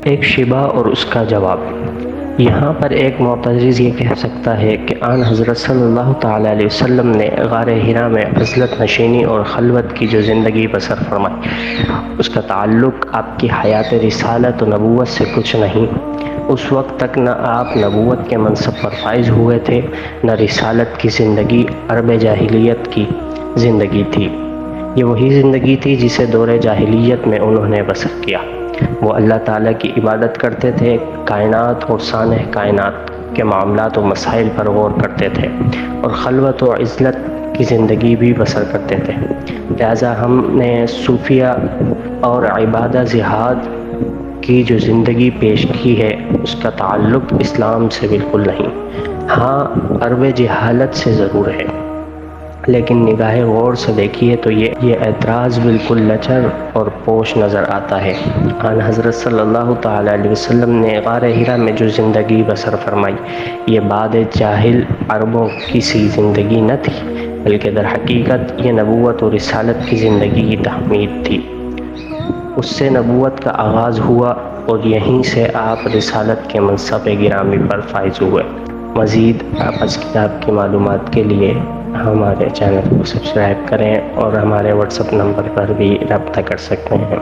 ایک شبہ اور اس کا جواب۔ یہاں پر ایک معترض یہ کہہ سکتا ہے کہ آن حضرت صلی اللہ تعالیٰ علیہ وسلم نے غار حرا میں عزلت نشینی اور خلوت کی جو زندگی بسر فرمائی، اس کا تعلق آپ کی حیات رسالت و نبوت سے کچھ نہیں۔ اس وقت تک نہ آپ نبوت کے منصب پر فائز ہوئے تھے، نہ رسالت کی زندگی عرب جاہلیت کی زندگی تھی۔ یہ وہی زندگی تھی جسے دور جاہلیت میں انہوں نے بسر کیا۔ وہ اللہ تعالیٰ کی عبادت کرتے تھے، کائنات اور سانح کائنات کے معاملات و مسائل پر غور کرتے تھے، اور خلوت و عزلت کی زندگی بھی بسر کرتے تھے۔ لہٰذا ہم نے صوفیہ اور عبادہ جہاد کی جو زندگی پیش کی ہے، اس کا تعلق اسلام سے بالکل نہیں۔ ہاں، عرب جہالت سے ضرور ہے، لیکن نگاہ غور سے دیکھیے تو یہ اعتراض بالکل لچر اور پوش نظر آتا ہے۔ آن حضرت صلی اللہ تعالیٰ علیہ وسلم نے غار حرا میں جو زندگی بسر فرمائی، یہ بعد جاہل عربوں کی سی زندگی نہ تھی، بلکہ در حقیقت یہ نبوت و رسالت کی زندگی کی تحمید تھی۔ اس سے نبوت کا آغاز ہوا اور یہیں سے آپ رسالت کے منصب گرامی پر فائز ہوئے۔ مزید آپ اس کتاب کی معلومات کے لیے ہمارے چینل کو سبسکرائب کریں اور ہمارے واٹس ایپ نمبر پر بھی رابطہ کر سکتے ہیں۔